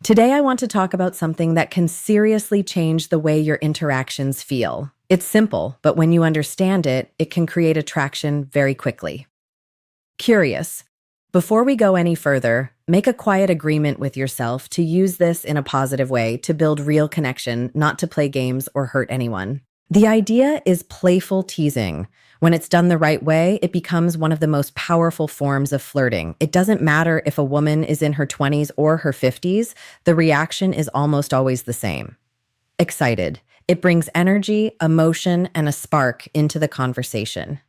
Today, I want to talk about something that can seriously change the way your interactions feel. It's simple, but when you understand it, it can create attraction very quickly. Curious. Before we go any further, make a quiet agreement with yourself to use this in a positive way to build real connection, not to play games or hurt anyone. The idea is playful teasing. When it's done the right way, it becomes one of the most powerful forms of flirting. It doesn't matter if a woman is in her 20s or her 50s, the reaction is almost always the same. Excited. It brings energy, emotion, and a spark into the conversation.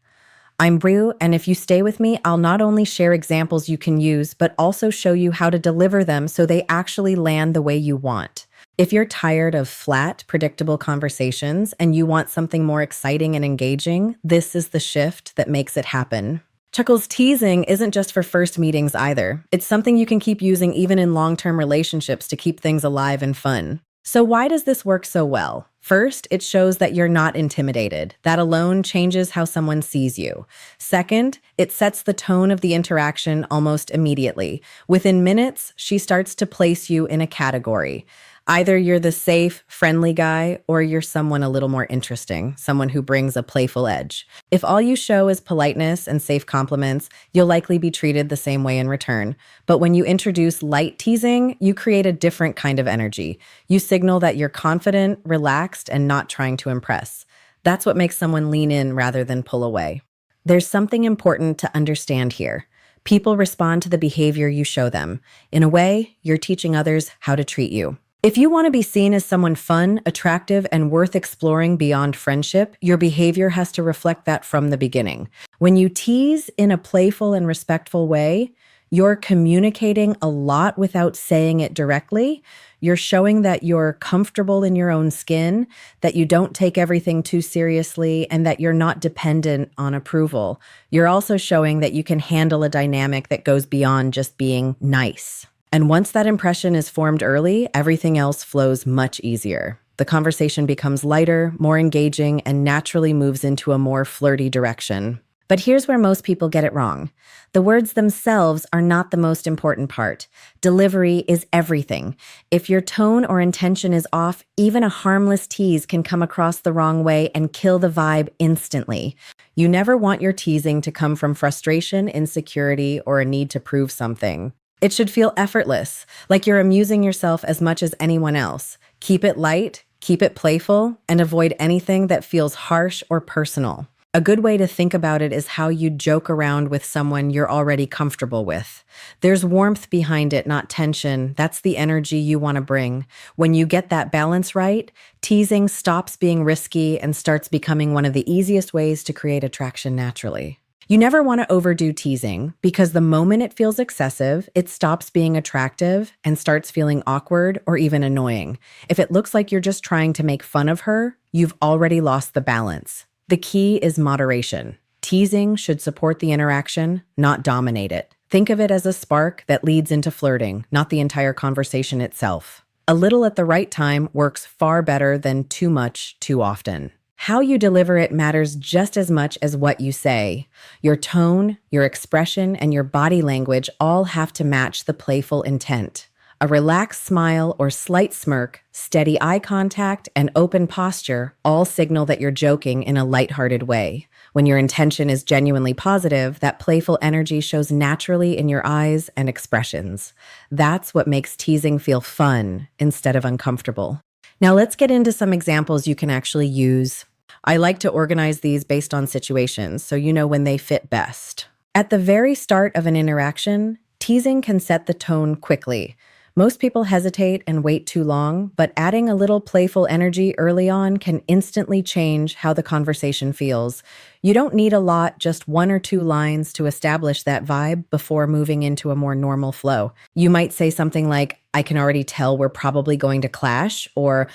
I'm Brew, and if you stay with me, I'll not only share examples you can use, but also show you how to deliver them so they actually land the way you want. If you're tired of flat, predictable conversations and you want something more exciting and engaging, this is the shift that makes it happen. Chuckles, teasing isn't just for first meetings either. It's something you can keep using even in long-term relationships to keep things alive and fun. So why does this work so well? First, it shows that you're not intimidated. That alone changes how someone sees you. Second, it sets the tone of the interaction almost immediately. Within minutes, she starts to place you in a category. Either you're the safe, friendly guy, or you're someone a little more interesting, someone who brings a playful edge. If all you show is politeness and safe compliments, you'll likely be treated the same way in return. But when you introduce light teasing, you create a different kind of energy. You signal that you're confident, relaxed, and not trying to impress. That's what makes someone lean in rather than pull away. There's something important to understand here. People respond to the behavior you show them. In a way, you're teaching others how to treat you. If you want to be seen as someone fun, attractive, and worth exploring beyond friendship, your behavior has to reflect that from the beginning. When you tease in a playful and respectful way, you're communicating a lot without saying it directly. You're showing that you're comfortable in your own skin, that you don't take everything too seriously, and that you're not dependent on approval. You're also showing that you can handle a dynamic that goes beyond just being nice. And once that impression is formed early, everything else flows much easier. The conversation becomes lighter, more engaging, and naturally moves into a more flirty direction. But here's where most people get it wrong. The words themselves are not the most important part. Delivery is everything. If your tone or intention is off, even a harmless tease can come across the wrong way and kill the vibe instantly. You never want your teasing to come from frustration, insecurity, or a need to prove something. It should feel effortless, like you're amusing yourself as much as anyone else. Keep it light, keep it playful, and avoid anything that feels harsh or personal. A good way to think about it is how you joke around with someone you're already comfortable with. There's warmth behind it, not tension. That's the energy you want to bring. When you get that balance right, teasing stops being risky and starts becoming one of the easiest ways to create attraction naturally. You never want to overdo teasing because the moment it feels excessive, it stops being attractive and starts feeling awkward or even annoying. If it looks like you're just trying to make fun of her, you've already lost the balance. The key is moderation. Teasing should support the interaction, not dominate it. Think of it as a spark that leads into flirting, not the entire conversation itself. A little at the right time works far better than too much too often. How you deliver it matters just as much as what you say. Your tone, your expression, and your body language all have to match the playful intent. A relaxed smile or slight smirk, steady eye contact, and open posture all signal that you're joking in a lighthearted way. When your intention is genuinely positive, that playful energy shows naturally in your eyes and expressions. That's what makes teasing feel fun instead of uncomfortable. Now let's get into some examples you can actually use. I like to organize these based on situations, so you know when they fit best. At the very start of an interaction, teasing can set the tone quickly. Most people hesitate and wait too long, but adding a little playful energy early on can instantly change how the conversation feels. You don't need a lot, just one or two lines to establish that vibe before moving into a more normal flow. You might say something like, I can already tell we're probably going to clash, or,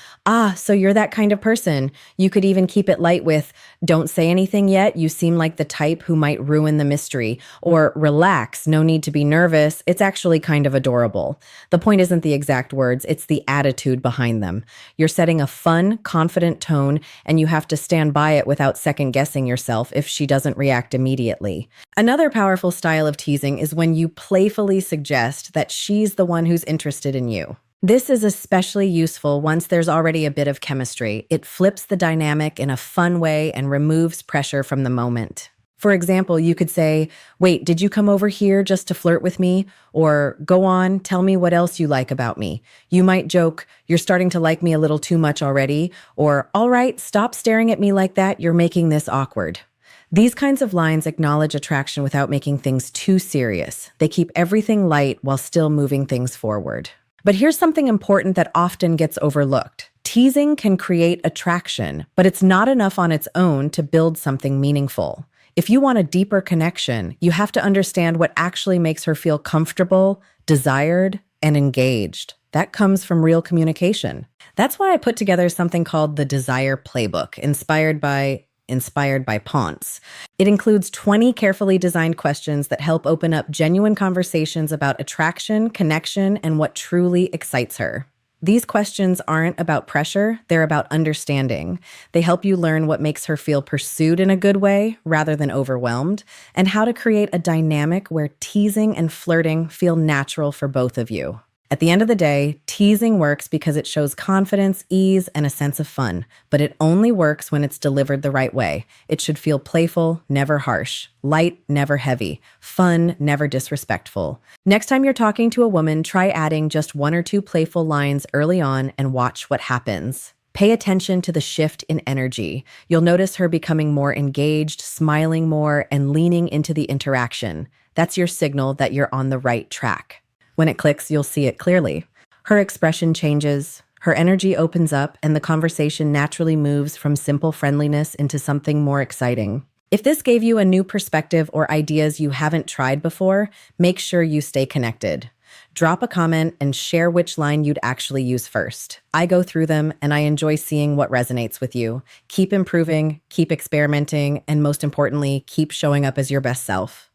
so you're that kind of person. You could even keep it light with, don't say anything yet, you seem like the type who might ruin the mystery, or relax, no need to be nervous, it's actually kind of adorable. The point isn't the exact words, it's the attitude behind them. You're setting a fun, confident tone, and you have to stand by it without second-guessing yourself if she doesn't react immediately. Another powerful style of teasing is when you playfully suggest that she's the one who's interested in you. This is especially useful once there's already a bit of chemistry. It flips the dynamic in a fun way and removes pressure from the moment. For example, you could say, "Wait, did you come over here just to flirt with me?" Or, "Go on, tell me what else you like about me." You might joke, "You're starting to like me a little too much already." Or, "All right, stop staring at me like that. You're making this awkward." These kinds of lines acknowledge attraction without making things too serious. They keep everything light while still moving things forward. But here's something important that often gets overlooked. Teasing can create attraction, but it's not enough on its own to build something meaningful. If you want a deeper connection, you have to understand what actually makes her feel comfortable, desired, and engaged. That comes from real communication. That's why I put together something called the Desire Playbook, inspired by Ponce. It includes 20 carefully designed questions that help open up genuine conversations about attraction, connection, and what truly excites her. These questions aren't about pressure, they're about understanding. They help you learn what makes her feel pursued in a good way rather than overwhelmed, and how to create a dynamic where teasing and flirting feel natural for both of you. At the end of the day, teasing works because it shows confidence, ease, and a sense of fun, but it only works when it's delivered the right way. It should feel playful, never harsh, light, never heavy, fun, never disrespectful. Next time you're talking to a woman, try adding just one or two playful lines early on and watch what happens. Pay attention to the shift in energy. You'll notice her becoming more engaged, smiling more, and leaning into the interaction. That's your signal that you're on the right track. When it clicks, you'll see it clearly. Her expression changes, her energy opens up, and the conversation naturally moves from simple friendliness into something more exciting. If this gave you a new perspective or ideas you haven't tried before, make sure you stay connected. Drop a comment and share which line you'd actually use first. I go through them and I enjoy seeing what resonates with you. Keep improving, keep experimenting, and most importantly, keep showing up as your best self.